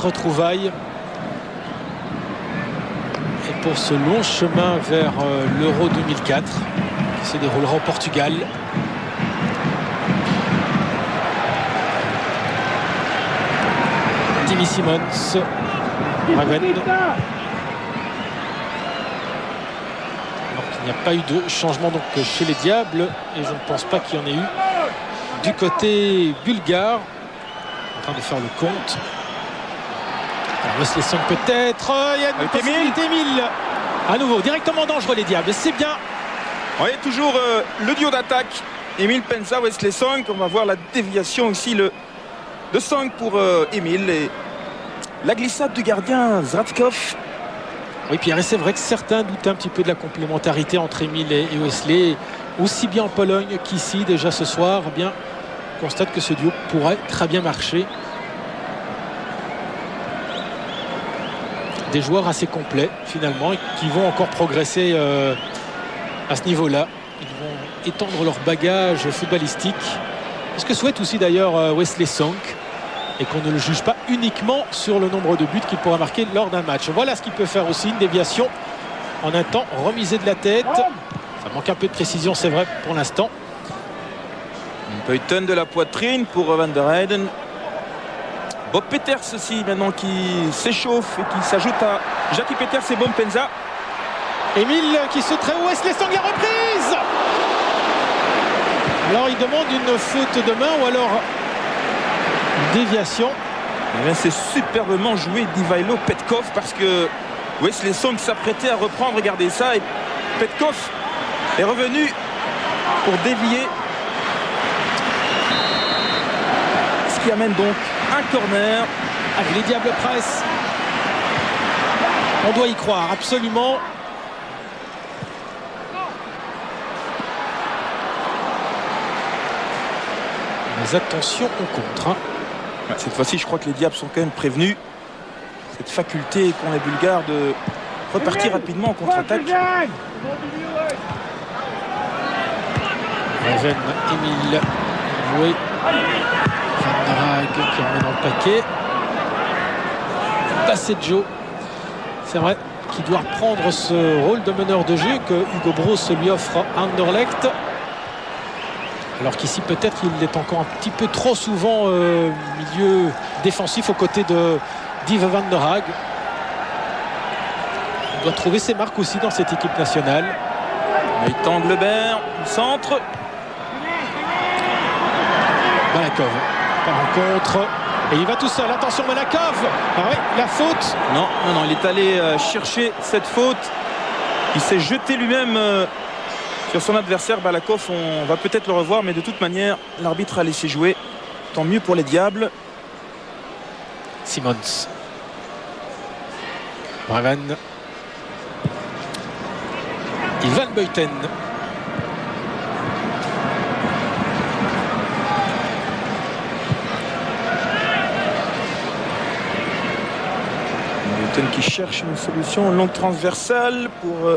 Retrouvailles. Et pour ce long chemin vers l'Euro 2004 qui se déroulera au Portugal. Timmy Simons, Raven. Alors qu'il n'y a pas eu de changement donc chez les Diables et je ne pense pas qu'il y en ait eu du côté bulgare. En train de faire le compte. Alors Wesley Song peut-être. Il y a une possibilité, Emile. À nouveau, directement dangereux les Diables. C'est bien. Oui, toujours le duo d'attaque. Emile Penza, Wesley Song. On va voir la déviation aussi de Song pour Emile. Et la glissade du gardien Zratkov. Oui, Pierre, et c'est vrai que certains doutent un petit peu de la complémentarité entre Emile et Wesley. Aussi bien en Pologne qu'ici déjà ce soir. Eh bien, on constate que ce duo pourrait très bien marcher. Des joueurs assez complets finalement et qui vont encore progresser à ce niveau-là. Ils vont étendre leur bagage footballistique. C'est ce que souhaite aussi d'ailleurs Wesley Song et qu'on ne le juge pas uniquement sur le nombre de buts qu'il pourra marquer lors d'un match. Voilà ce qu'il peut faire aussi, une déviation en un temps remisé de la tête. Ça manque un peu de précision, c'est vrai pour l'instant. Une tonne de la poitrine pour Van der Heyden. Bob Peters aussi maintenant qui s'échauffe et qui s'ajoute à Jackie Peters et Bob Penza. Emile qui se traite. Wesley Song à reprise. Alors il demande une faute de main ou alors une déviation. C'est superbement joué d'Ivailo Petkov parce que Wesley Song s'apprêtait à reprendre. Regardez ça. Et Petkov est revenu pour dévier. Ce qui amène donc un corner. Allez, les Diables pressent. On doit y croire, absolument. Mais attention au contre. Hein. Cette fois-ci, je crois que les Diables sont quand même prévenus. Cette faculté qu'ont les Bulgares de repartir rapidement en contre-attaque. Raven, Emile, joué. Van der Heyden qui remet dans le paquet. Passé de Joe. C'est vrai qu'il doit reprendre ce rôle de meneur de jeu que Hugo Broos lui offre à Anderlecht. Alors qu'ici peut-être il est encore un petit peu trop souvent milieu défensif aux côtés de d'Yves Van der Heyden. Il doit trouver ses marques aussi dans cette équipe nationale. Nathan Anglebert, centre. Malakov par rencontre et il va tout seul. Attention Malakov. Ah oui, la faute. Non, il est allé chercher cette faute. Il s'est jeté lui-même sur son adversaire. Balakov, on va peut-être le revoir, mais de toute manière, l'arbitre a laissé jouer. Tant mieux pour les Diables. Simons. Braven. Ivan Buiten. Qui cherche une solution longue transversale pour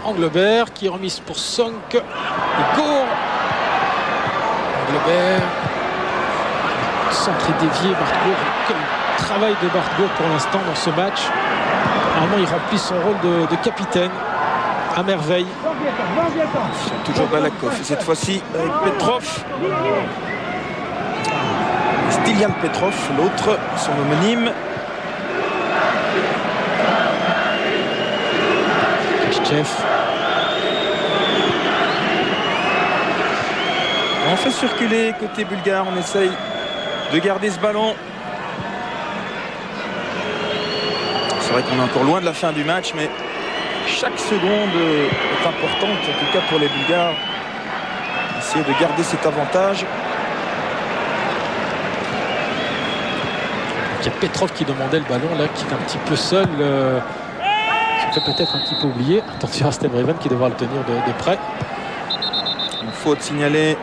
Anglebert qui est remise pour Song et Gour. Anglebert centre dévié. Bart Gour, quel travail de Bart Gour pour l'instant dans ce match. Normalement il remplit son rôle de capitaine à merveille. Toujours Balakov et cette fois-ci avec Petrov. Stilian Petrov, l'autre, son homonyme. Chef. On fait circuler côté bulgare, on essaye de garder ce ballon. C'est vrai qu'on est encore loin de la fin du match, mais chaque seconde est importante, en tout cas pour les Bulgares. Essayer de garder cet avantage. Il y a Petrov qui demandait le ballon là, qui est un petit peu seul. Peut-être un petit peu oublié. Attention à Stebreven qui devra le tenir de près. Une faute signalée.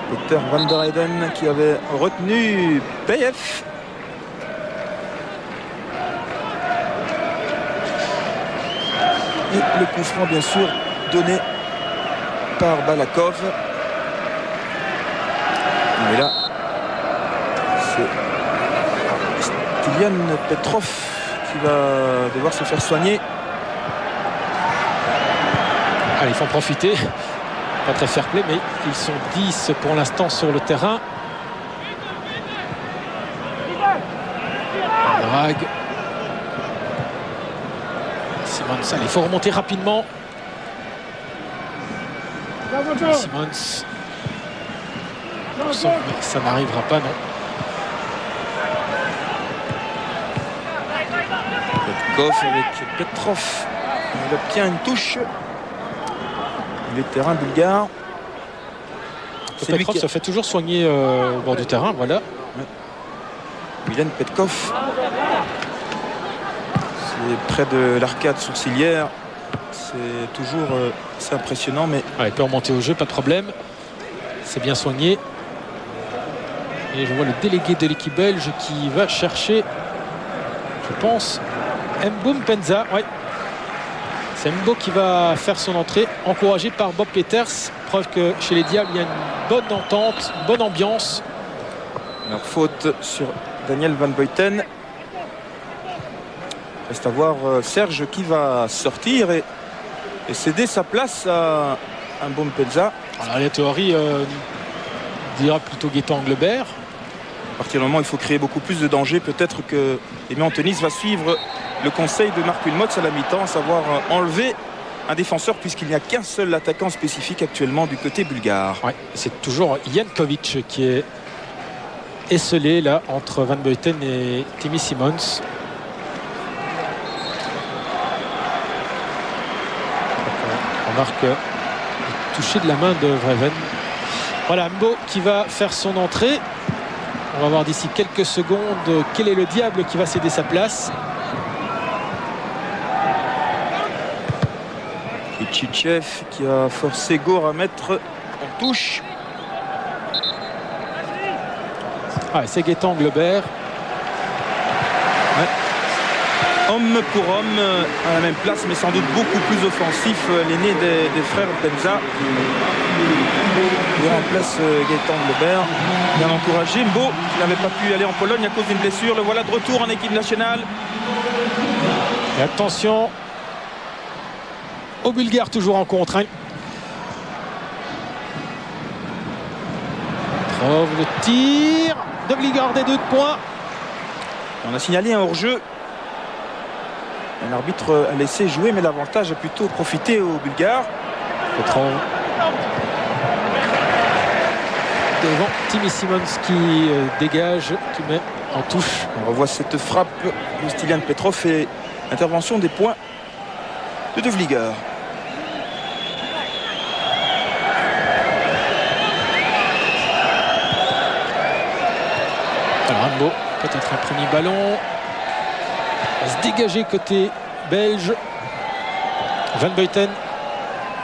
Peter Van der Heyden qui avait retenu PF. Et le coup franc bien sûr donné par Balakov. Mais là, c'est Stilian Petrov qui va devoir se faire soigner. Allez, il faut en profiter. Pas très fair play, mais ils sont 10 pour l'instant sur le terrain. Drague. Simons, allez, il faut remonter rapidement. Simons. Ça n'arrivera pas, non. Petkov avec Petrov. Il obtient une touche. Le terrain bulgare. Petrov se fait toujours soigner au bord du terrain, voilà. Ouais. Milan Petkov. C'est près de l'arcade sourcilière. C'est toujours assez impressionnant, mais il peut remonter au jeu, pas de problème. C'est bien soigné. Et je vois le délégué de l'équipe belge qui va chercher, je pense, Mbo Mpenza. Ouais. C'est Mbo qui va faire son entrée, encouragé par Bob Peters. Preuve que chez les Diables, il y a une bonne entente, une bonne ambiance. Alors, faute sur Daniel Van Buiten. Reste à voir Serge qui va sortir et céder sa place à Mbo Mpenza. Alors, la théorie dira plutôt Gaëtan Anglebert. À partir du moment où il faut créer beaucoup plus de danger, peut-être que Aimé Antonis va suivre le conseil de Marc Wilmots à la mi-temps, à savoir enlever un défenseur puisqu'il n'y a qu'un seul attaquant spécifique actuellement du côté bulgare. Ouais, c'est toujours Jankovic qui est esselé là entre Van Buiten et Timmy Simons. On remarque le toucher de la main de Vreven. Voilà, Mbo qui va faire son entrée. On va voir d'ici quelques secondes quel est le diable qui va céder sa place. Et Tchitchev qui a forcé Gaur à mettre en touche. C'est Gaëtan Anglebert. Homme pour homme à la même place, mais sans doute beaucoup plus offensif, l'aîné des frères Penza. Il remplace Gaëtan Anglebert. Bien encouragé. Mbo qui n'avait pas pu aller en Pologne à cause d'une blessure. Le voilà de retour en équipe nationale. Et attention aux Bulgares toujours en contre. Trouve le tir de Bligard des 2 points. On a signalé un hors-jeu. L'arbitre a laissé jouer, mais l'avantage a plutôt profité aux Bulgares. Petrov. Devant Timmy Simons qui dégage, qui met en touche. On revoit cette frappe de Stilian Petrov et intervention des points de Vlieger. Alors Mbo, peut-être un premier ballon. Va se dégager côté belge. Van Buiten,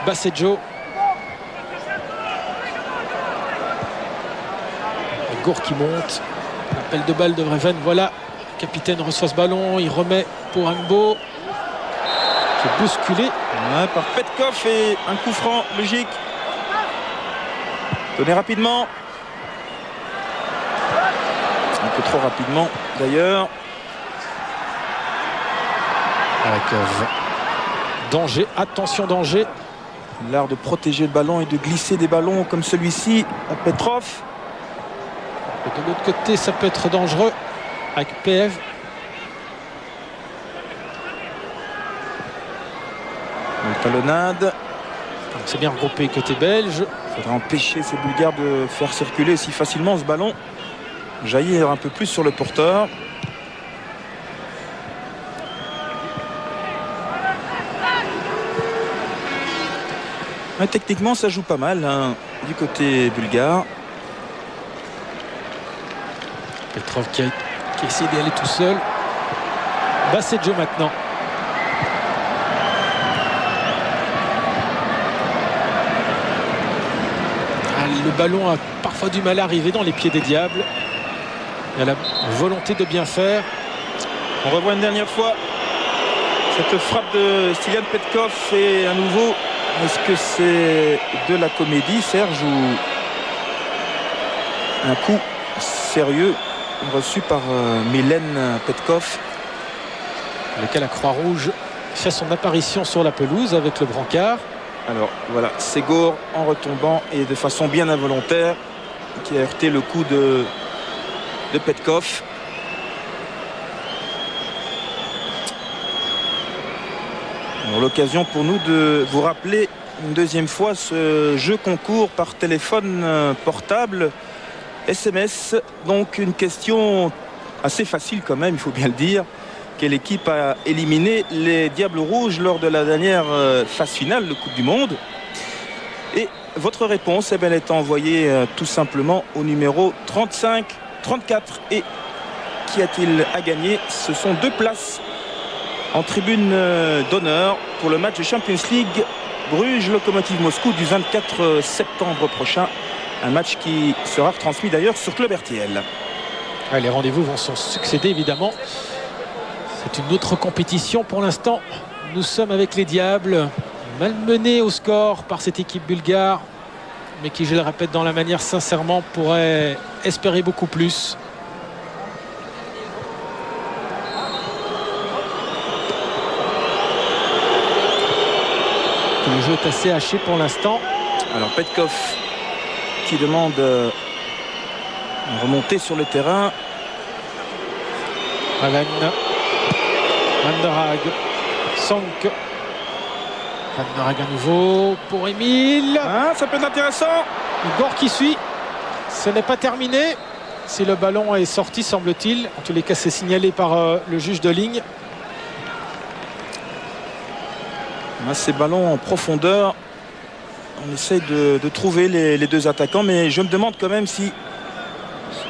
Bassejo. Gaur qui monte. Appel de balle de Vreven. Voilà, le capitaine reçoit ce ballon. Il remet pour Mbo. Qui est bousculé par Petkov et un coup franc logique. Donné rapidement. Un peu trop rapidement d'ailleurs. Avec danger, attention danger. L'art de protéger le ballon et de glisser des ballons comme celui-ci à Petrov. Et de l'autre côté, ça peut être dangereux avec PF. Une talonnade. C'est bien regroupé côté belge. Il faudra empêcher ces Bulgares de faire circuler si facilement ce ballon. Jaillir un peu plus sur le porteur. Mais techniquement, ça joue pas mal du côté bulgare. Petrov qui essaie d'y aller tout seul. Bassejo maintenant. Le ballon a parfois du mal à arriver dans les pieds des Diables. Il y a la volonté de bien faire. On revoit une dernière fois cette frappe de Stilian Petkov et à nouveau, est-ce que c'est de la comédie, Serge, ou un coup sérieux reçu par Mylène Petkov. Lequel la Croix-Rouge fait son apparition sur la pelouse avec le brancard. Alors voilà, Ségor en retombant et de façon bien involontaire qui a heurté le coup de Petkov. L'occasion pour nous de vous rappeler une deuxième fois ce jeu concours par téléphone portable SMS. Donc une question assez facile quand même, il faut bien le dire. Quelle équipe a éliminé les Diables Rouges lors de la dernière phase finale de Coupe du Monde? Et votre réponse, elle est envoyée tout simplement au numéro 35-34. Et qui a-t-il à gagner? Ce sont 2 places en tribune d'honneur pour le match de Champions League Bruges-Lokomotiv Moscou du 24 septembre prochain. Un match qui sera retransmis d'ailleurs sur Club RTL. Ouais, les rendez-vous vont s'en succéder évidemment. C'est une autre compétition pour l'instant. Nous sommes avec les Diables, malmenés au score par cette équipe bulgare, mais qui, je le répète, dans la manière sincèrement pourrait espérer beaucoup plus. Le jeu est assez haché pour l'instant. Alors Petkov qui demande une remontée sur le terrain. Raven, Van der Haag, Sonk. Van der Haag à nouveau pour Émile. Ah, ça peut être intéressant. Igor qui suit. Ce n'est pas terminé. Si le ballon est sorti, semble-t-il. En tous les cas, c'est signalé par le juge de ligne. Ces ballons en profondeur, on essaye de trouver les 2 attaquants, mais je me demande quand même si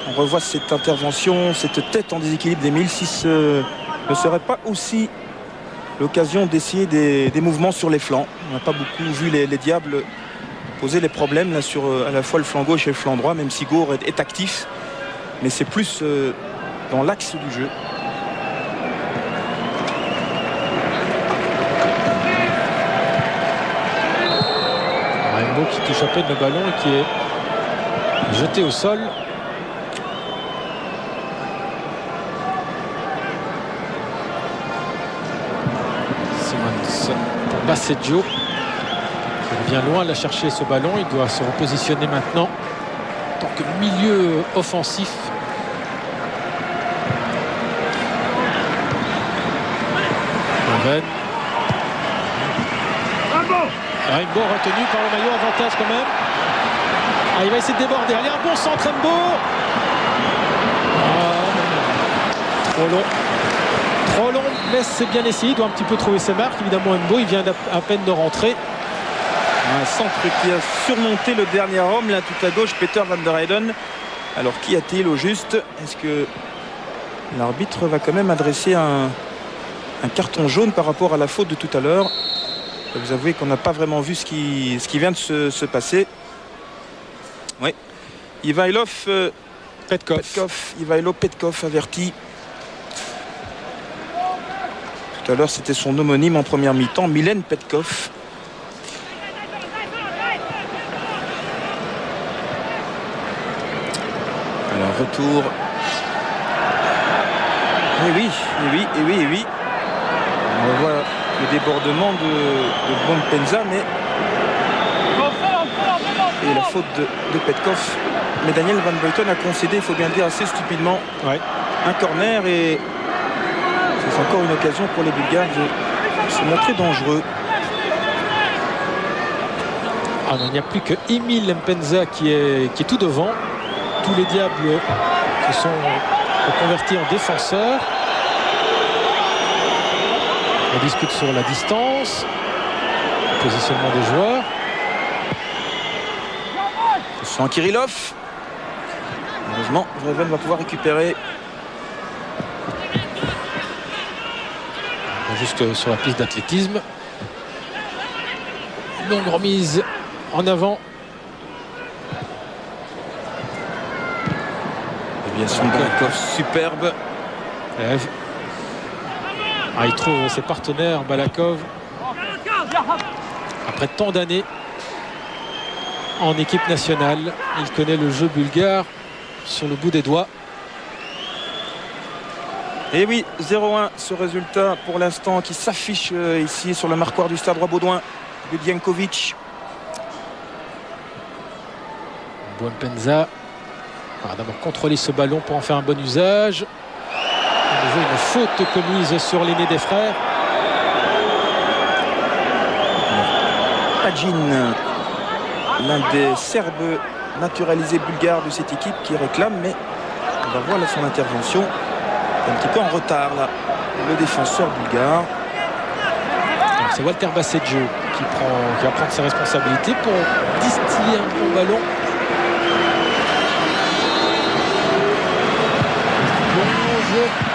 on revoit cette intervention, cette tête en déséquilibre d'Émile, si ce ne serait pas aussi l'occasion d'essayer des mouvements sur les flancs. On n'a pas beaucoup vu les Diables poser les problèmes là, sur à la fois le flanc gauche et le flanc droit, même si Gour est actif, mais c'est plus dans l'axe du jeu. Qui touche à peine le ballon et qui est jeté au sol. Simons pour Basseggio qui vient loin de la chercher ce ballon. Il doit se repositionner maintenant en tant que milieu offensif. Raven. Raimbo retenu par le maillot, avantage quand même. Ah, il va essayer de déborder. Allez, un bon centre, Raimbo. Trop long. Trop long, mais c'est bien essayé. Il doit un petit peu trouver ses marques. Évidemment, Raimbo, il vient à peine de rentrer. Un centre qui a surmonté le dernier homme, là tout à gauche, Peter Van der Heyden. Alors, qu'y a-t-il au juste? Est-ce que l'arbitre va quand même adresser un carton jaune par rapport à la faute de tout à l'heure? Vous avouez qu'on n'a pas vraiment vu ce qui vient de se passer. Oui. Ivailo Petkov averti. Tout à l'heure, c'était son homonyme en première mi-temps, Mylène Petkov. Alors, retour. Et oui. On voit le débordement de Bonpenza, mais et la faute de Petkov. Mais Daniel Van Buiten a concédé, il faut bien le dire, assez stupidement, un corner, et c'est encore une occasion pour les Bulgares de se montrer dangereux. Ah non, il n'y a plus que Emile Mpenza qui est tout devant. Tous les Diables se sont reconvertis en défenseurs. On discute sur la distance, le positionnement des joueurs. Sans Kirillov. Heureusement, Vreven va pouvoir récupérer. Juste sur la piste d'athlétisme. Longue remise en avant. Et bien sûr, Balakov, superbe. Il trouve ses partenaires, Balakov. Après tant d'années en équipe nationale, il connaît le jeu bulgare sur le bout des doigts. Et oui, 0-1 ce résultat pour l'instant qui s'affiche ici sur le marquoir du Stade Roi-Baudouin de Biankovic. Bouampenza va d'abord contrôler ce ballon pour en faire un bon usage. À nouveau une faute commise sur l'aîné des frères. Padjin, l'un des Serbes naturalisés bulgares de cette équipe qui réclame, mais on va voir là son intervention. Un petit peu en retard là, le défenseur bulgare. C'est Walter Basseggio qui va prendre ses responsabilités pour distiller un bon ballon.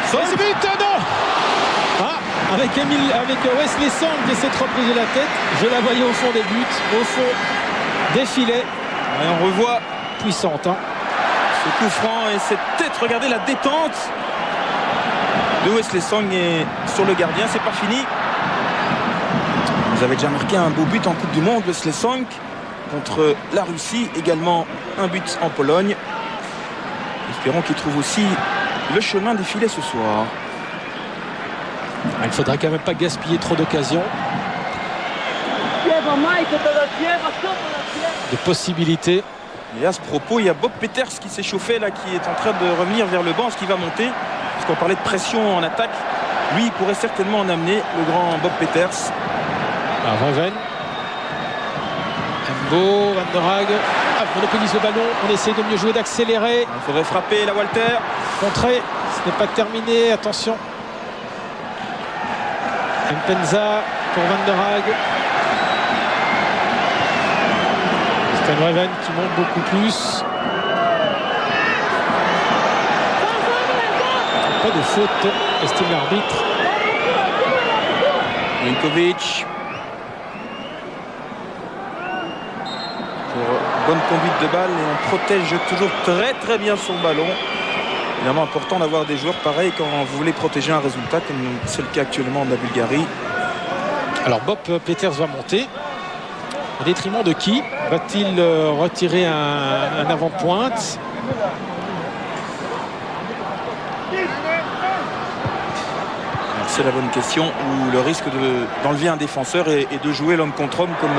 C'est but, non avec Wesley Sang qui s'est trop pris de la tête. Je la voyais au fond des buts, au fond des filets. Et on revoit puissante. Ce coup franc et cette tête, regardez la détente de Wesley Sang et sur le gardien, c'est pas fini. Vous avez déjà marqué un beau but en Coupe du Monde, Wesley Sang, contre la Russie, également un but en Pologne. Espérons qu'il trouve aussi le chemin des filets ce soir. Il ne faudra quand même pas gaspiller trop d'occasions. De possibilités. Et à ce propos, il y a Bob Peters qui s'est chauffé là, qui est en train de revenir vers le banc, ce qui va monter. Parce qu'on parlait de pression en attaque. Lui, il pourrait certainement en amener, le grand Bob Peters. Reven. Embo, Van der Haag. Monopolise le ballon. On essaie de mieux jouer, d'accélérer. Il faudrait frapper la Walter. Contré. Ce n'est pas terminé. Attention. Mpenza pour Van der Haag. Stan Reven qui monte beaucoup plus. Pas de faute, estime l'arbitre. Milinkovic. Pour bonne conduite de balle et on protège toujours très bien son ballon. Évidemment important d'avoir des joueurs pareils quand vous voulez protéger un résultat comme c'est le cas actuellement de la Bulgarie. Alors Bob Peters va monter. Au détriment de qui? Va-t-il retirer un avant-pointe? C'est la bonne question, ou le risque d'enlever un défenseur et de jouer l'homme contre homme comme...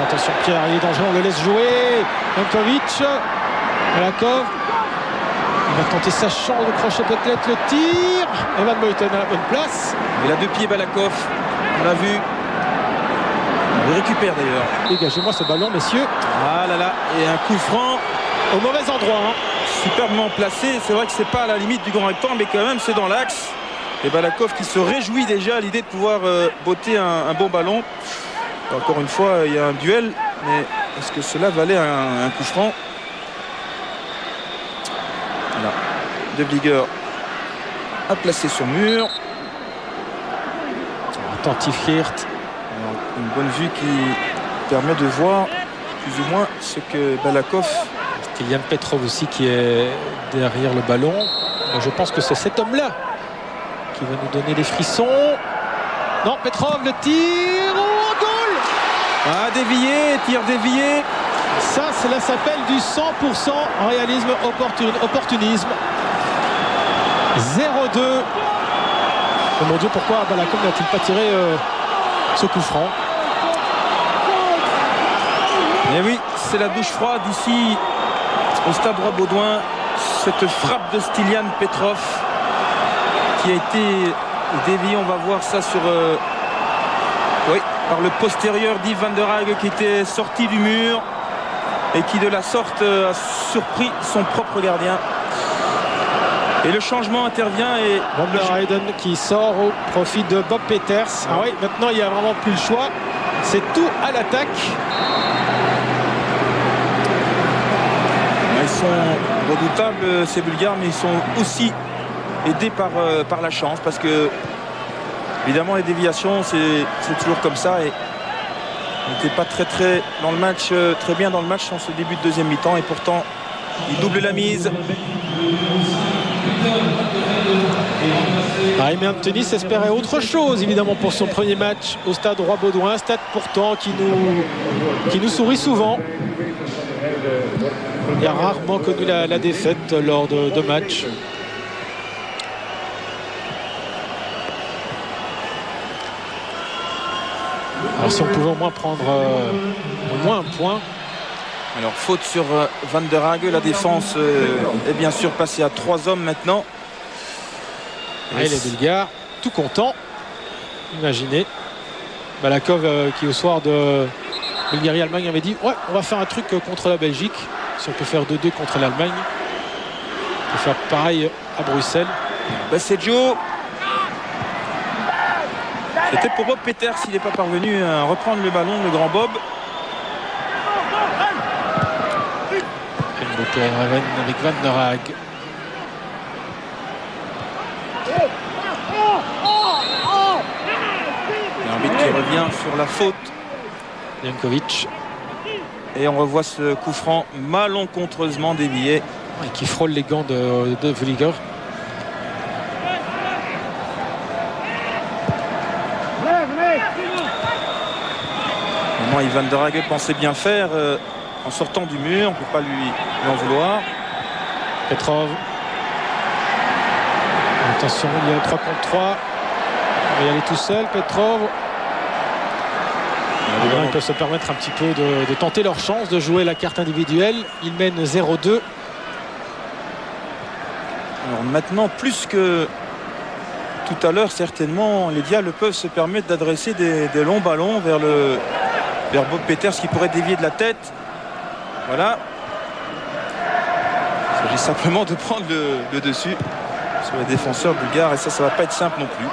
Attention Pierre, il est dangereux, on le laisse jouer. Jankovic, Balakov. Il va tenter sa chance de crochet peut-être le tir. Evan Boyton à la bonne place. Il a deux pieds Balakov, on l'a vu. Il récupère d'ailleurs. Dégagez-moi ce ballon messieurs. Ah là là, et un coup franc. Au mauvais endroit. Superbement placé, c'est vrai que c'est pas à la limite du grand rectangle, mais quand même c'est dans l'axe. Et Balakov qui se réjouit déjà à l'idée de pouvoir botter un bon ballon. Encore une fois, il y a un duel, mais est-ce que cela valait un coup franc? Voilà. De Vlieger a placé sur mur. Attentif Hirt. Une bonne vue qui permet de voir plus ou moins ce que Balakov... Stilian Petrov aussi qui est derrière le ballon. Mais je pense que c'est cet homme-là qui va nous donner des frissons. Non, Petrov, le tir. Oh, goal! Ah, dévié, tir dévié. Ça, cela s'appelle du 100% réalisme, opportunisme. 0-2. Oh mon Dieu, pourquoi Balakov n'a-t-il pas tiré ce coup franc? Et oui, c'est la douche froide ici au Stade Roi-Baudouin. Cette frappe de Stilian Petrov qui a été dévié, on va voir ça sur par le postérieur d'Yves Van der Haag qui était sorti du mur et qui de la sorte a surpris son propre gardien. Et le changement intervient et Van der Heyden qui sort au profit de Bob Peters. Ah oui, maintenant il n'y a vraiment plus le choix. C'est tout à l'attaque. Ils sont redoutables ces Bulgares, mais ils sont aussi aidés par la chance, parce que évidemment les déviations c'est toujours comme ça, et on n'était pas très dans le match, très bien dans le match en ce début de deuxième mi-temps, et pourtant il double la mise. Raimi Anthony espérait autre chose évidemment pour son premier match au Stade Roi-Baudouin, stade pourtant qui nous sourit souvent. Il a rarement connu la défaite lors de matchs. Alors si on pouvait au moins prendre au moins un point. Alors faute sur Van der Hague. La défense est bien sûr passée à 3 hommes maintenant. Et les Bulgares tout contents. Imaginez Balakov qui au soir de Bulgarie-Allemagne avait dit ouais, on va faire un truc contre la Belgique. Si on peut faire 2-2 contre l'Allemagne, on peut faire pareil à Bruxelles. Baseggio. C'était pour Bob Peters s'il n'est pas parvenu à reprendre le ballon, le grand Bob. Pour Raven avec Van der Hague. L'arbitre qui revient sur la faute. Jankovic. Et on revoit ce coup franc malencontreusement dévié. Et qui frôle les gants de Vliger. Moment, Van der Hague pensait bien faire en sortant du mur. On ne peut pas lui en vouloir. Petrov. Attention, il y a 3 contre 3. Il va y aller tout seul, Petrov. Ils peuvent se permettre un petit peu de tenter leur chance de jouer la carte individuelle. Ils mènent 0-2. Alors maintenant, plus que tout à l'heure, certainement, les Diables peuvent se permettre d'adresser des longs ballons vers Bob Peters qui pourrait dévier de la tête. Voilà. Il s'agit simplement de prendre le dessus sur les défenseurs bulgares et ça va pas être simple non plus.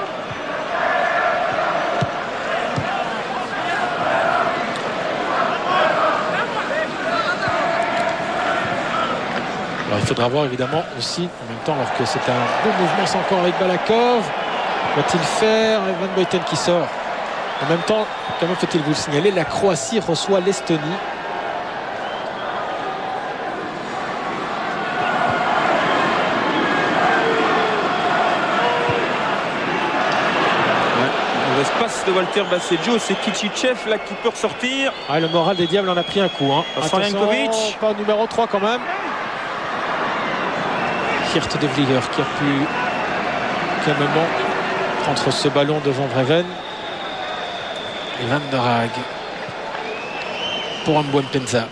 Alors, il faudra voir évidemment aussi en même temps, alors que c'est un beau mouvement, c'est encore avec Balakov. Va-t-il faire Van Buiten qui sort? En même temps, quand même faut-il vous le signaler, la Croatie reçoit l'Estonie. Passe de Walter Baseggio, c'est Kichichev là qui peut ressortir. Ah, le moral des Diables en a pris un coup. Jankovic. Pas numéro 3 quand même. Geert de Vlieger qui a pu calmement prendre ce ballon devant Breven. Et Van der Hague pour Mbouempenza.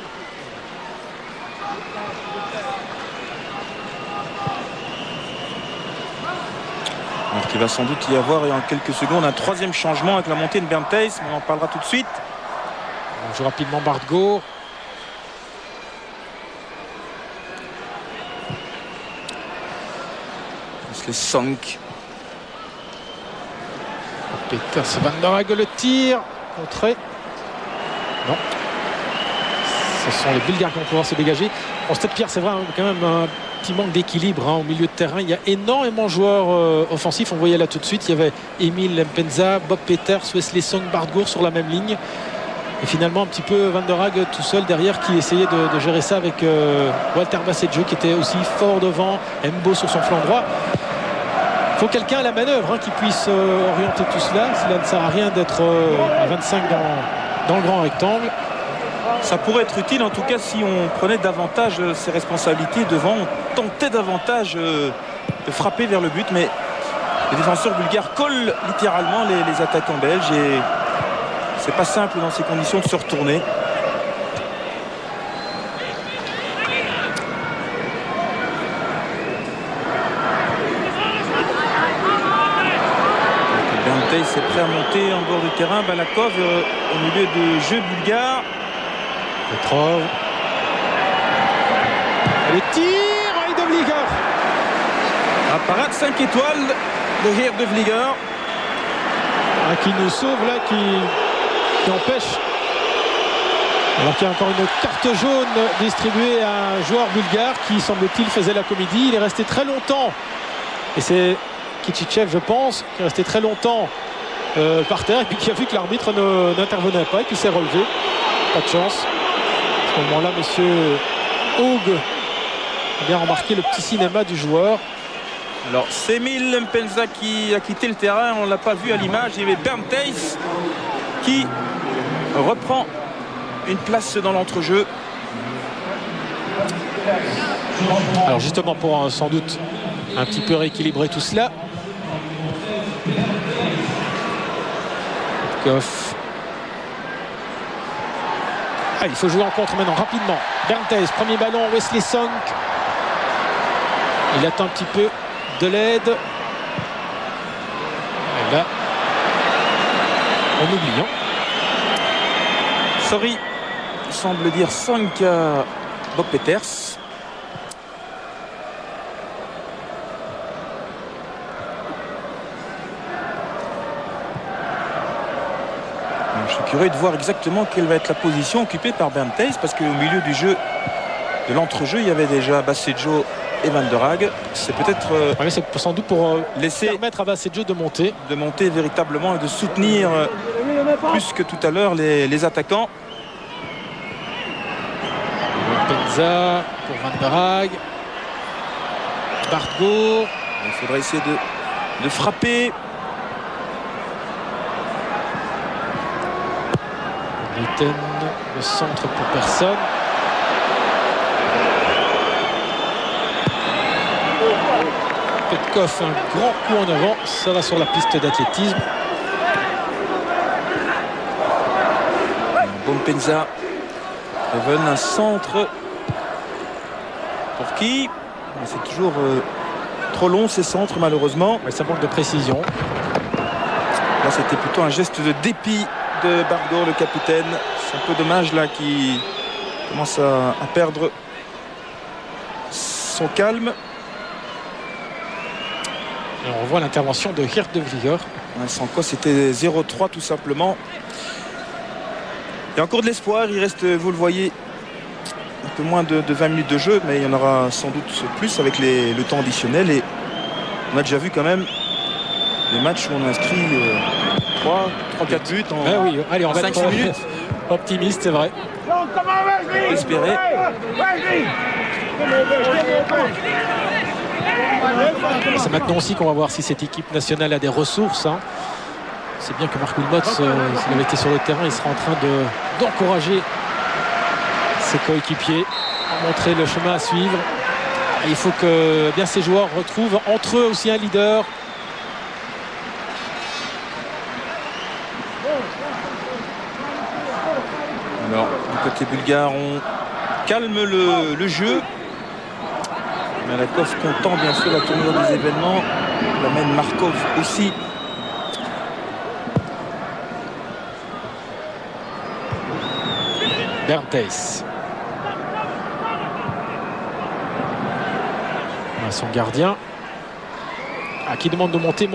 Donc il va sans doute y avoir en quelques secondes un 3e changement avec la montée de Bernd Thijs, mais on en parlera tout de suite. On joue rapidement Bartgaard. Les 5. Peters, Van der Hague le tir. Contré. Non. Ce sont les Bulgares qui vont pouvoir se dégager. Bon, Stade Pierre, c'est vrai, quand même un petit manque d'équilibre au milieu de terrain. Il y a énormément de joueurs offensifs. On voyait là tout de suite, il y avait Emil Mpenza, Bob Peters, Wesley Song, Bartgaard sur la même ligne. Et finalement un petit peu Van der Hague tout seul derrière qui essayait de gérer ça avec Walter Baseggio qui était aussi fort devant, Mbo sur son flanc droit. Il faut quelqu'un à la manœuvre qui puisse orienter tout cela. Cela ne sert à rien d'être à 25 dans le grand rectangle. Ça pourrait être utile en tout cas si on prenait davantage ses responsabilités devant, on tentait davantage de frapper vers le but, mais les défenseurs bulgares collent littéralement les attaquants belges et c'est pas simple dans ces conditions de se retourner. Bernd Thijs est prêt à monter en bord de terrain. Balakov au milieu de jeu bulgare. Petrov. Le tir de Vlieger. Un parade 5 étoiles de Geert de Vlieger. Qui nous sauve là, qui empêche. Alors qu'il y a encore une carte jaune distribuée à un joueur bulgare qui semble-t-il faisait la comédie. Il est resté très longtemps. Et c'est Kichichev, je pense, qui est resté très longtemps par terre et puis qui a vu que l'arbitre n'intervenait pas et qui s'est relevé. Pas de chance. À ce moment-là, monsieur Haug a bien remarqué le petit cinéma du joueur. Alors c'est Emil Mpenza qui a quitté le terrain, on ne l'a pas vu à l'image. Il y avait Bernd Thijs qui reprend une place dans l'entrejeu. Alors justement pour sans doute un petit peu rééquilibrer tout cela. Goff. Ah, il faut jouer en contre maintenant, rapidement. Bernthès, premier ballon, Wesley Sonk. Il attend un petit peu de l'aide. Et là, en oubliant. Sorry, semble dire Sonk à Bob Peters. Je suis curieux de voir exactement quelle va être la position occupée par Bernthès, parce qu'au milieu du jeu, de l'entrejeu, il y avait déjà Bassejo et Van der Haag. C'est peut-être Ouais, c'est sans doute pour laisser permettre à Bassejo de monter. Véritablement et de soutenir plus que tout à l'heure les attaquants. Penza pour Van der Haag. Bartgo. Il faudra essayer de frapper. Litten, le centre pour personne. Petkov, un grand coup en avant. Ça va sur la piste d'athlétisme. Bompenza. Even, un centre. Pour qui? C'est toujours trop long ces centres, malheureusement. Ouais, ça manque de précision. Là, c'était plutôt un geste de dépit de Bartgo, le capitaine. C'est un peu dommage là qu'il commence à perdre son calme. Et on revoit l'intervention de Geert de Vlieger. Ouais, sans quoi c'était 0-3 tout simplement. Il y a encore de l'espoir. Il reste, vous le voyez, un peu moins de 20 minutes de jeu, mais il y en aura sans doute plus avec le temps additionnel. Et on a déjà vu quand même les matchs où on a inscrit 3-4 buts en, Oui. Allez, on va 5-6 minutes. Optimiste, c'est vrai. Espérer. C'est maintenant aussi qu'on va voir si cette équipe nationale a des ressources. Hein. C'est bien que Marc Wilmots, s'il avait été sur le terrain, il sera en train d'encourager ses coéquipiers, à montrer le chemin à suivre. Et il faut que bien ces joueurs retrouvent entre eux aussi un leader. Alors, du côté bulgare, on calme le jeu. Malakov content bien sûr la tournure des événements. L'amène Markov aussi. Bernthès. Son gardien. Qui demande de monter.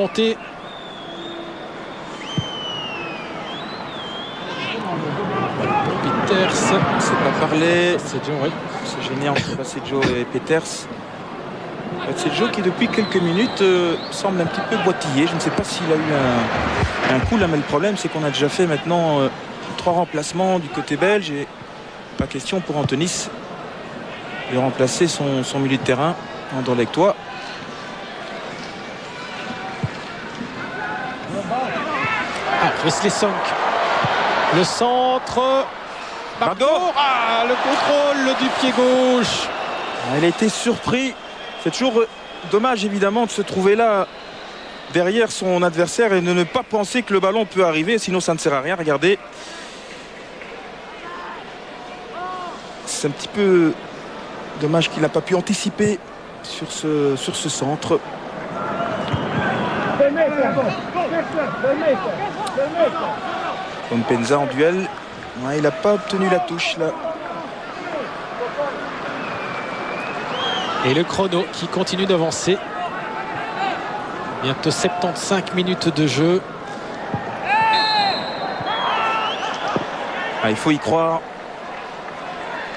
Peters. C'est pas parlé. Bassejo, oui. C'est gêné entre Bassejo et Peters. Bassejo qui depuis quelques minutes semble un petit peu boitiller. Je ne sais pas s'il a eu un coup là, mais le problème c'est qu'on a déjà fait maintenant 3 remplacements du côté belge et pas question pour Antonis de remplacer son milieu de terrain Anderlechtois. Wesley Sonk. Le centre. Bartgo. Le contrôle du pied gauche. Il a été surpris. C'est toujours dommage évidemment de se trouver là derrière son adversaire et de ne pas penser que le ballon peut arriver, sinon ça ne sert à rien. Regardez. C'est un petit peu dommage qu'il n'a pas pu anticiper sur ce centre. Bompenza en duel. Ouais, il n'a pas obtenu la touche là. Et le chrono qui continue d'avancer. Bientôt 75 minutes de jeu. Il faut y croire.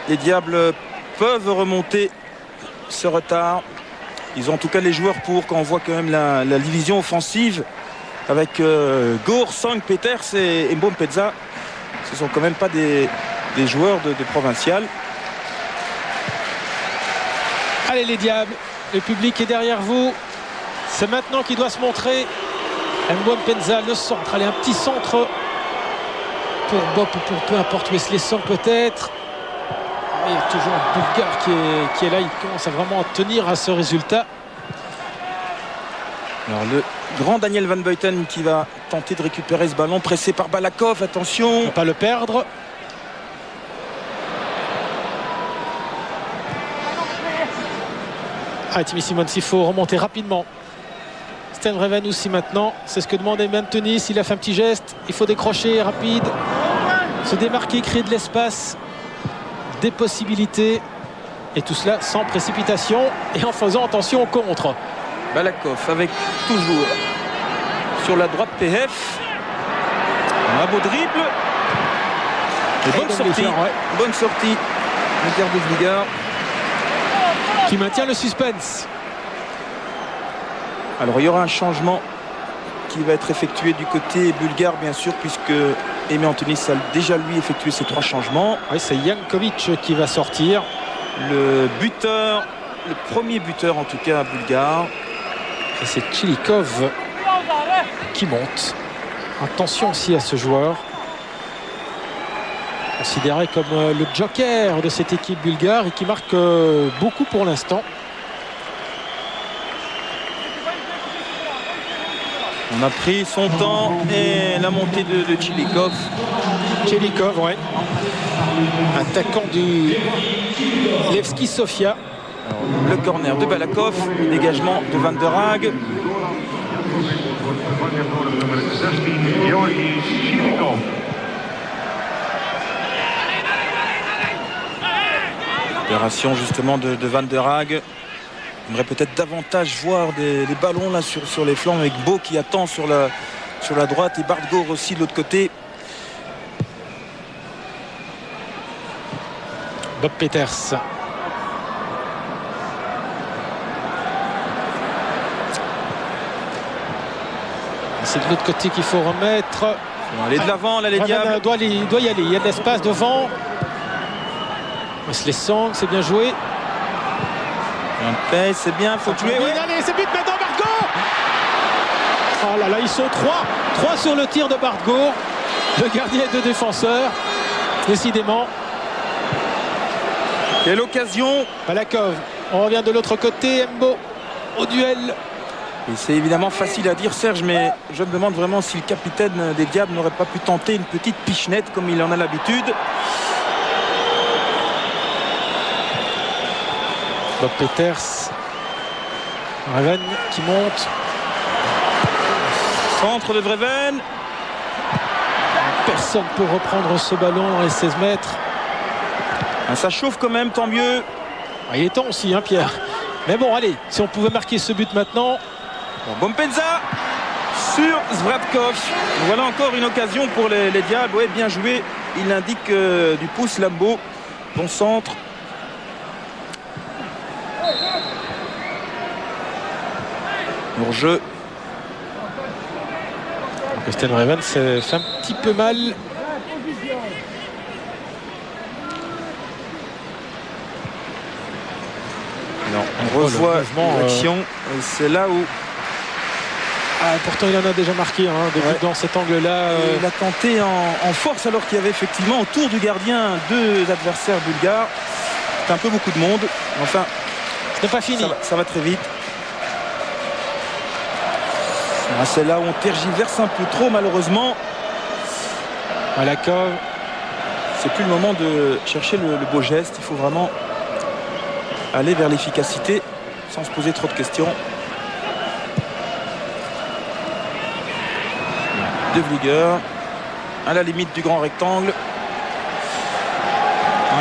Les Diables peuvent remonter ce retard. Ils ont en tout cas les joueurs pour, quand on voit quand même la division offensive avec Gour, Sonk, Peters et Bompenza. Ce ne sont quand même pas des joueurs de provincial. Allez les Diables, le public est derrière vous. C'est maintenant qu'il doit se montrer. Bompenza, le centre. Allez, un petit centre pour Bob ou pour peu importe Wesley Sonk peut-être. Il y a toujours un Bulgare qui est là. Il commence à vraiment tenir à ce résultat. Alors le grand Daniel Van Buiten qui va tenter de récupérer ce ballon pressé par Balakov. Attention. On ne va pas le perdre. Ah, Timmy Simons, il faut remonter rapidement. Sten Vreven aussi maintenant. C'est ce que demande Anthony. Il a fait un petit geste. Il faut décrocher rapide. Se démarquer, créer de l'espace. Des possibilités. Et tout cela sans précipitation. Et en faisant attention au contre. Balakov avec toujours sur la droite PF. Un beau dribble. Et bonne sortie. Bonne sortie. De Devlieger. Qui maintient le suspense. Alors il y aura un changement qui va être effectué du côté bulgare, bien sûr, puisque Aimé Anthony a déjà lui effectué ces 3 changements. Oui, c'est Jankovic qui va sortir. Le buteur, le premier buteur en tout cas bulgare. Et c'est Chilikov qui monte. Attention aussi à ce joueur. Considéré comme le joker de cette équipe bulgare et qui marque beaucoup pour l'instant. On a pris son temps et la montée de Chilikov. Chilikov, ouais. Attaquant du Levski Sofia. Alors, le corner de Balakov, le dégagement de Van der Haag. Opération justement de Van der Haag. On aimerait peut-être davantage voir des ballons là sur les flancs avec Beau qui attend sur la droite et Bardgård aussi de l'autre côté. Bob Peters. C'est de l'autre côté qu'il faut remettre. On va aller de l'avant, là les diables. Il doit y aller, il y a de l'espace devant. Wesley Song, c'est bien joué. C'est bien, il faut jouer. Oui. Allez, c'est but maintenant, Bardgård. Oh là là, ils sont 3 sur le tir de Bardgård. Le gardien et 2 défenseurs. Décidément. Quelle occasion. Balakov. On revient de l'autre côté. Mbo au duel. Et c'est évidemment facile à dire, Serge, mais je me demande vraiment si le capitaine des Diables n'aurait pas pu tenter une petite pichenette comme il en a l'habitude. Bob Peters. Vreven qui monte. Centre de Vreven. Personne pour reprendre ce ballon dans les 16 mètres. Ça chauffe quand même, tant mieux. Il est temps aussi, hein, Pierre. Mais bon, allez, si on pouvait marquer ce but maintenant. Bon, Bompenza sur Zvratkov. Voilà encore une occasion pour les Diables. Ouais, bien joué. Il indique du pouce Lambeau. Bon centre. Hors-jeu. Sten Vreven s'est fait un petit peu mal. Non, on revoit l'action. C'est là où... pourtant il en a déjà marqué dans cet angle-là. Il a tenté en force alors qu'il y avait effectivement autour du gardien 2 adversaires bulgares. C'est un peu beaucoup de monde. Enfin, ce n'est pas fini. Ça va très vite. C'est là où on tergiverse un peu trop malheureusement. Balakov. C'est plus le moment de chercher le beau geste. Il faut vraiment aller vers l'efficacité sans se poser trop de questions. Devlieger à la limite du grand rectangle.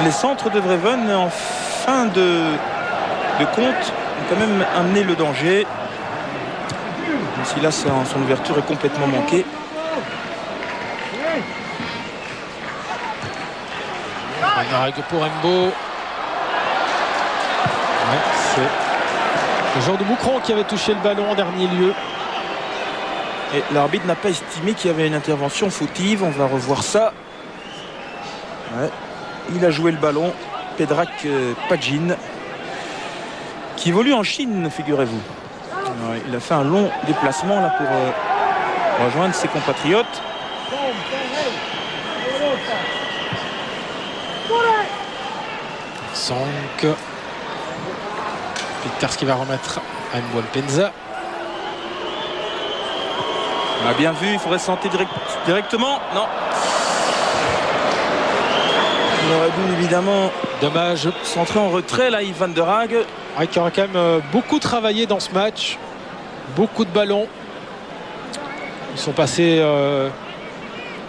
Les centres de Vreven en fin de compte ont quand même amené le danger. Même si là son ouverture est complètement manquée. Pour Mbo. C'est le genre de Moucron qui avait touché le ballon en dernier lieu. Et l'arbitre n'a pas estimé qu'il y avait une intervention fautive. On va revoir ça. Ouais. Il a joué le ballon. Pedrak Pajin, qui évolue en Chine, figurez-vous. Il a fait un long déplacement là pour rejoindre ses compatriotes. Sonk. Peters qui va remettre à Mbouampenza. On a bien vu, il faudrait se sentir directement. Non. Il aurait dû évidemment dommage centrer en retrait là, Yves Van der Haag. Qui aura quand même beaucoup travaillé dans ce match. Beaucoup de ballons. Ils sont passés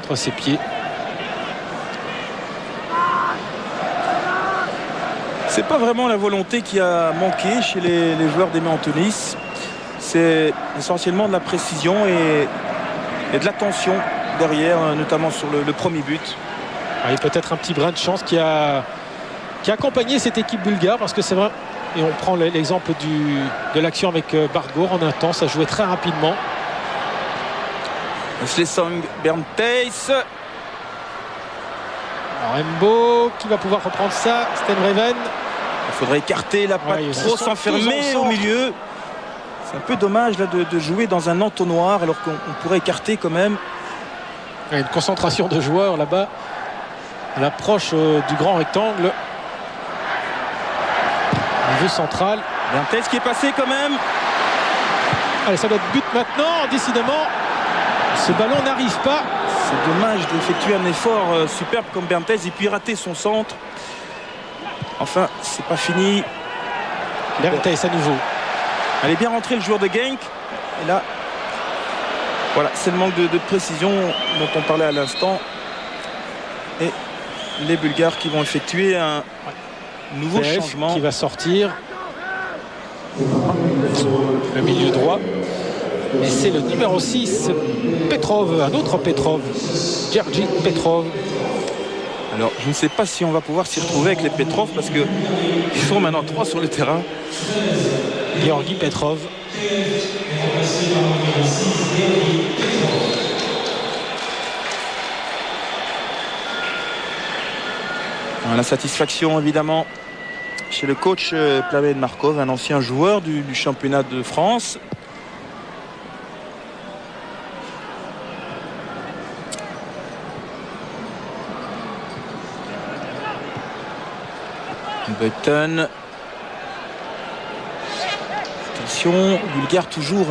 entre ses pieds. C'est pas vraiment la volonté qui a manqué chez les joueurs d'Aimé Antonis. C'est essentiellement de la précision et de l'attention derrière, notamment sur le premier but. Et peut-être un petit brin de chance qui a accompagné cette équipe bulgare, parce que c'est vrai, et on prend l'exemple de l'action avec Bargor en un temps, ça jouait très rapidement. Schleswig, Bernd Theiss. Alors Embo qui va pouvoir reprendre ça, Stenreven. Il faudrait écarter la patte, trop s'enfermer au milieu. C'est un peu dommage là, de jouer dans un entonnoir alors qu'on pourrait écarter quand même. Il y a une concentration de joueurs là-bas à l'approche du grand rectangle. Niveau central. Bernd Theiss qui est passé quand même. Allez, ça doit être but maintenant, décidément. Ce ballon n'arrive pas. C'est dommage d'effectuer un effort superbe comme Bernd Theiss et puis rater son centre. Enfin, c'est pas fini. Bernd Theiss à nouveau. Elle est bien rentrée, le joueur de Genk. Et là, voilà, c'est le manque de précision dont on parlait à l'instant. Et les Bulgares qui vont effectuer un nouveau changement. Qui va sortir. Le milieu droit. Et c'est le numéro 6, Petrov, un autre Petrov, Georgi Petrov. Alors, je ne sais pas si on va pouvoir s'y retrouver avec les Petrov parce qu'ils sont maintenant 3 sur le terrain. Georgi Petrov. La satisfaction, évidemment, chez le coach Plamen Markov, un ancien joueur du championnat de France. Button. Attention, Bulgare toujours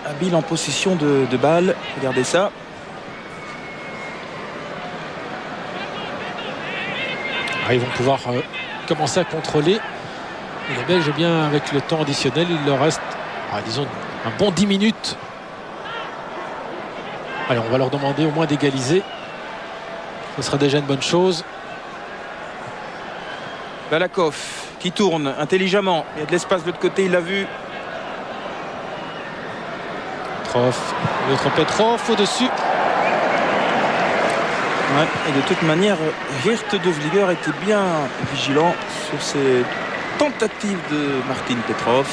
habile en possession de balles. Regardez ça. Ils vont pouvoir commencer à contrôler. Et les Belges, bien avec le temps additionnel, il leur reste, disons, un bon 10 minutes. Allez, on va leur demander au moins d'égaliser. Ce sera déjà une bonne chose. Balakov qui tourne intelligemment. Il y a de l'espace de l'autre côté, il l'a vu. L'autre Petrov au-dessus. Ouais, et de toute manière, Geert de Vlieger était bien vigilant sur ces tentatives de Martin Petrov.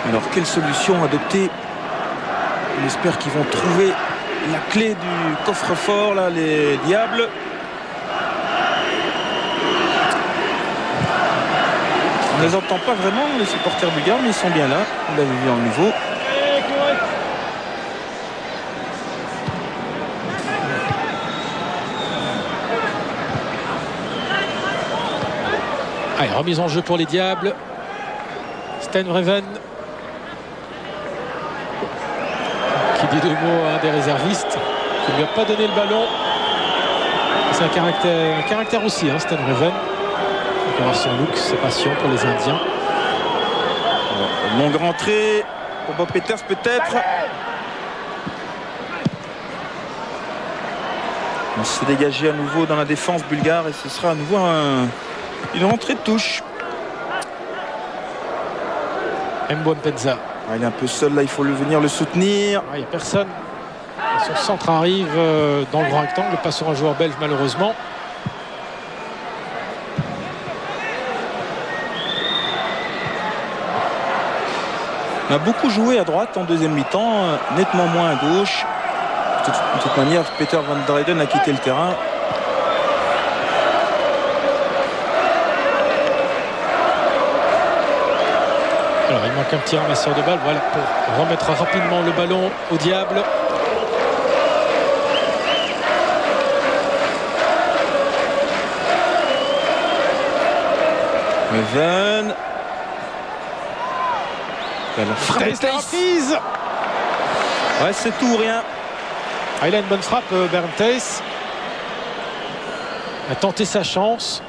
Alors, quelle solution adopter? On espère qu'ils vont trouver la clé du coffre-fort, là, les Diables. On ne les entend pas vraiment, les supporters bulgares, mais ils sont bien là. On l'avait vu en nouveau. Allez, remise en jeu pour les Diables. Stenreven qui dit 2 mots à un des réservistes qui ne lui a pas donné le ballon. C'est un caractère aussi, Stenreven. Il va avoir son look, ses passions pour les Indiens. Longue rentrée pour Bob Peters peut-être. On s'est dégagé à nouveau dans la défense bulgare et ce sera à nouveau une rentrée de touche. Mbouampenza. Il est un peu seul là, il faut venir le soutenir. Il n'y a personne. Son centre arrive dans le grand rectangle, pas sur un joueur belge malheureusement. On a beaucoup joué à droite en deuxième mi-temps, nettement moins à gauche. De toute manière, Peter van der Heyden a quitté le terrain. Alors il manque un petit ramasseur de balles, voilà, pour remettre rapidement le ballon au Diable. Even. La frappe Theiss. Ouais, c'est tout ou rien. Il a une bonne frappe, Bernd Theiss. Il a tenté sa chance.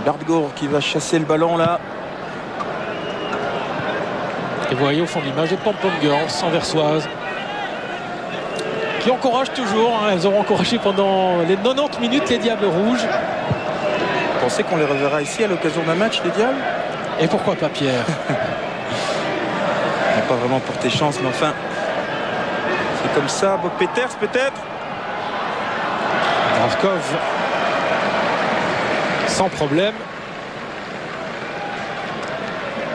Bardgour qui va chasser le ballon là. Et vous voyez au fond de l'image les Pom-Pom Girls anversoises qui encouragent toujours, hein. Elles auront encouragé pendant les 90 minutes les Diables Rouges. Vous pensez qu'on les reverra ici à l'occasion d'un match, les Diables? Et pourquoi pas Pierre? On n'a pas vraiment porté chance, mais enfin c'est comme ça. Bob Peters peut-être. Dravkov sans problème.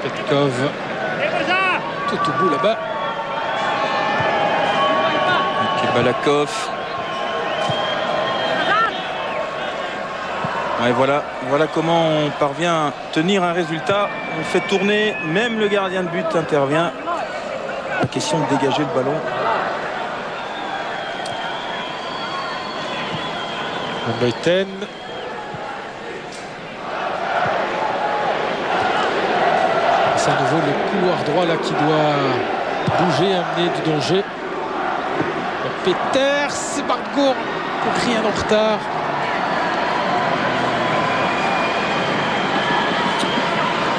Petkov tout au bout là-bas. Balakov. Ouais, voilà comment on parvient à tenir un résultat. On fait tourner, même le gardien de but intervient. La question de dégager le ballon. Beuten. C'est à nouveau le couloir droit là qui doit bouger, amener du danger. Peters, Bardgour, rien en retard.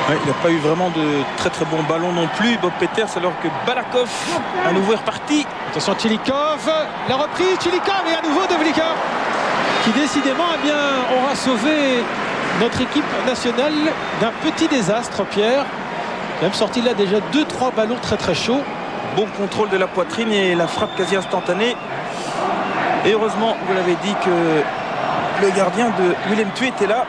Ouais, il n'a pas eu vraiment de très très bon ballon non plus, Bob Peters, alors que Balakov à nouveau est reparti. Attention Chilikov, la reprise, Chilikov et à nouveau Devlika qui décidément aura sauvé notre équipe nationale d'un petit désastre, Pierre. Il a même sorti là déjà 2-3 ballons très très chauds. Bon contrôle de la poitrine et la frappe quasi instantanée. Et heureusement, vous l'avez dit, que le gardien de Willem Twee était là.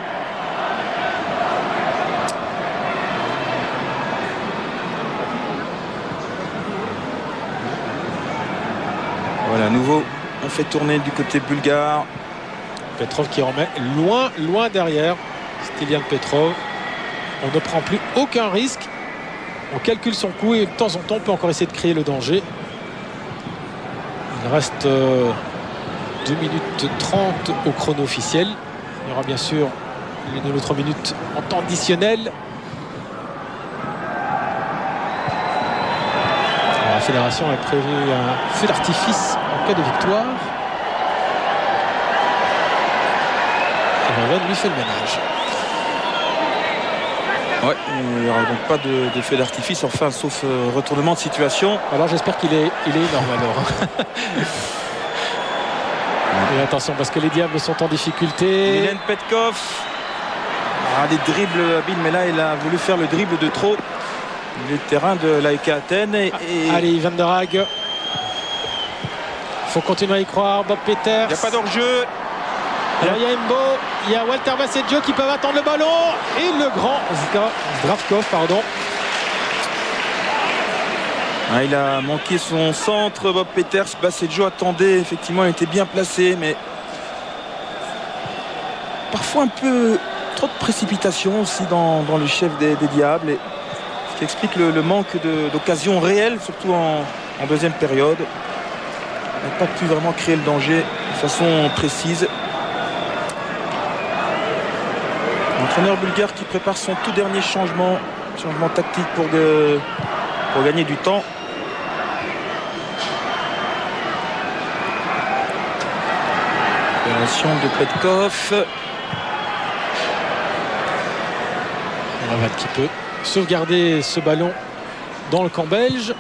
Voilà, à nouveau, on fait tourner du côté bulgare. Petrov qui remet loin derrière. Stilian Petrov. On ne prend plus aucun risque. On calcule son coup et de temps en temps on peut encore essayer de créer le danger. Il reste 2 minutes 30 au chrono officiel. Il y aura bien sûr une autre minute en temps additionnel. Alors, la fédération a prévu un feu d'artifice en cas de victoire. Et Reven lui fait le ménage. Ouais, il n'y aura donc pas de feu d'artifice, enfin, sauf retournement de situation. Alors j'espère qu'il est énorme alors. Et attention parce que les Diables sont en difficulté. Milen Petkov. Des dribbles habiles, mais là il a voulu faire le dribble de trop. Le terrain de l'AEK Athènes. Allez, Van der Haag. Il faut continuer à y croire. Bob Peters. Il n'y a pas d'hors-jeu. Il y a Embo, il y a Walter Basseggio qui peuvent attendre le ballon. Et le grand Dravkov, pardon. Il a manqué son centre, Bob Peters. Basseggio attendait, effectivement, il était bien placé, mais parfois un peu trop de précipitation aussi dans le chef des Diables. Et ce qui explique le manque d'occasions réelles, surtout en deuxième période. On n'a pas pu vraiment créer le danger de façon précise. L'entraîneur bulgare qui prépare son tout dernier changement tactique pour gagner du temps. Opération de Petkov. Ravat qui peut sauvegarder ce ballon dans le camp belge.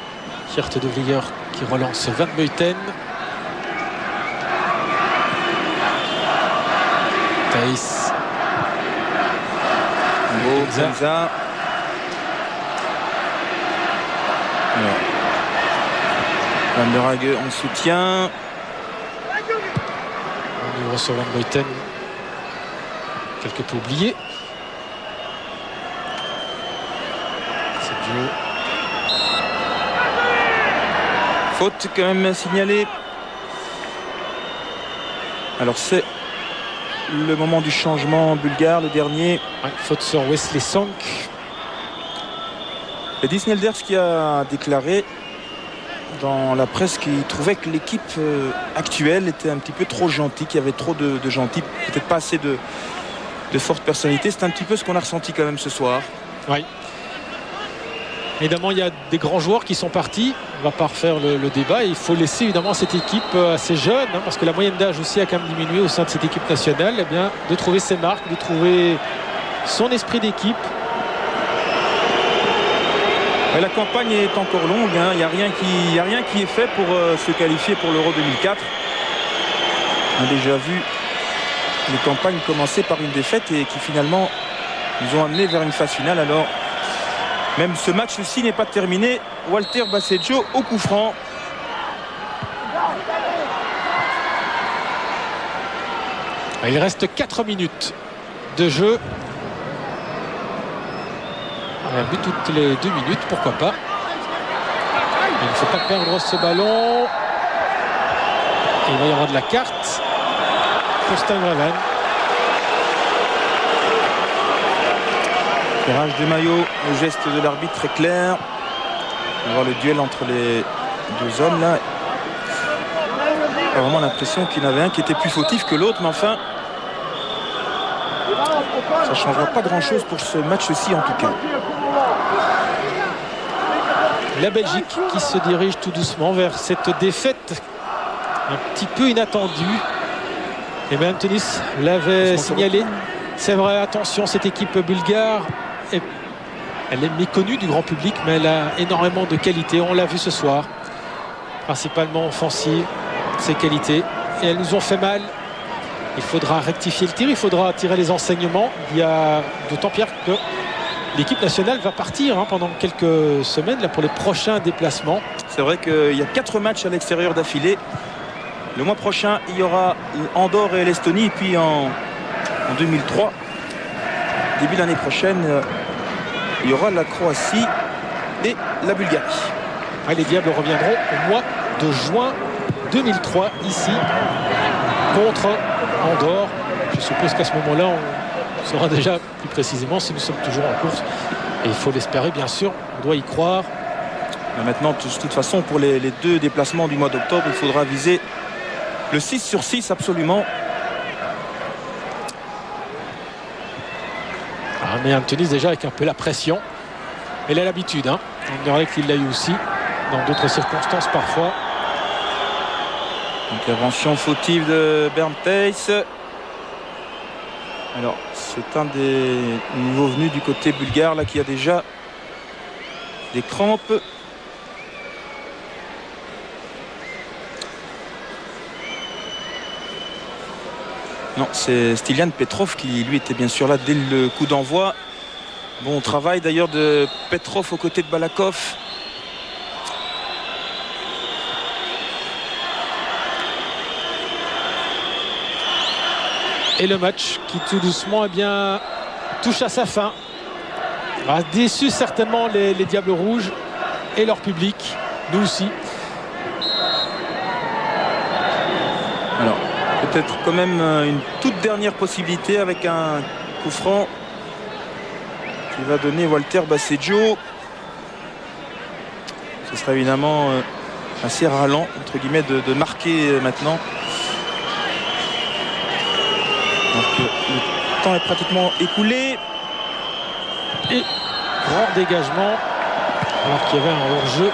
Geert de Vlieger qui relance Van Beuten. Thijs. Zenza. Van der Haag en soutien. On ouvre sur Van Beuten. Quelque peu oublié. C'est Joe. Faute quand même signalée. Alors c'est le moment du changement bulgare, le dernier. Ouais, faute sur Wesley Sonk. Eddy Snelders qui a déclaré dans la presse qu'il trouvait que l'équipe actuelle était un petit peu trop gentille, qu'il y avait trop de gentils, peut-être pas assez de forte personnalité. C'est un petit peu ce qu'on a ressenti quand même ce soir. Oui. Évidemment, il y a des grands joueurs qui sont partis. On ne va pas refaire le débat. Il faut laisser évidemment cette équipe assez jeune, hein, parce que la moyenne d'âge aussi a quand même diminué au sein de cette équipe nationale. Eh bien, de trouver ses marques, de trouver son esprit d'équipe. La campagne est encore longue, hein. Il n'y a rien qui est fait pour se qualifier pour l'Euro 2004. On a déjà vu les campagnes commencer par une défaite et qui finalement nous ont amené vers une phase finale. Alors même ce match-ci n'est pas terminé. Walter Baseggio au coup franc. Il reste 4 minutes de jeu. Un but toutes les 2 minutes, pourquoi pas. Il ne faut pas perdre ce ballon. Et il va y avoir de la carte pour Steingraven. Tirage de maillot, le geste de l'arbitre très clair. On va voir le duel entre les deux hommes là. On a vraiment l'impression qu'il y en avait un qui était plus fautif que l'autre, mais enfin ça ne changera pas grand chose pour ce match-ci en tout cas. La Belgique qui se dirige tout doucement vers cette défaite un petit peu inattendue. Et même Tunis l'avait signalé. C'est vrai, attention, cette équipe bulgare, elle est méconnue du grand public, mais elle a énormément de qualités. On l'a vu ce soir, principalement offensive, ses qualités. Et elles nous ont fait mal. Il faudra rectifier le tir, il faudra tirer les enseignements. Il y a d'autant pire que l'équipe nationale va partir pendant quelques semaines là, pour les prochains déplacements. C'est vrai qu'il y a 4 matchs à l'extérieur d'affilée. Le mois prochain, il y aura Andorre et l'Estonie. Et puis en 2003, début de l'année prochaine, il y aura la Croatie et la Bulgarie. Les Diables reviendront au mois de juin 2003 ici contre Andorre. Je suppose qu'à ce moment-là, on saura déjà plus précisément si nous sommes toujours en course. Et il faut l'espérer, bien sûr. On doit y croire. Mais maintenant, de toute façon, pour les 2 déplacements du mois d'octobre, il faudra viser le 6 sur 6 absolument. Mais Tunis déjà avec un peu la pression. Elle a l'habitude. On dirait qu'il l'a eu aussi dans d'autres circonstances parfois. Intervention fautive de Bernd Theiss. Alors, c'est un des nouveaux venus du côté bulgare là qui a déjà des crampes. Non, c'est Stilian Petrov qui lui était bien sûr là dès le coup d'envoi. Bon travail d'ailleurs de Petrov aux côtés de Balakov. Et le match qui tout doucement touche à sa fin. A déçu certainement les Diables Rouges et leur public, nous aussi. Alors peut-être quand même une toute dernière possibilité avec un coup franc qui va donner Walter Baseggio. Ce sera évidemment assez ralent entre guillemets de marquer maintenant. Donc le temps est pratiquement écoulé. Et grand dégagement alors qu'il y avait un hors-jeu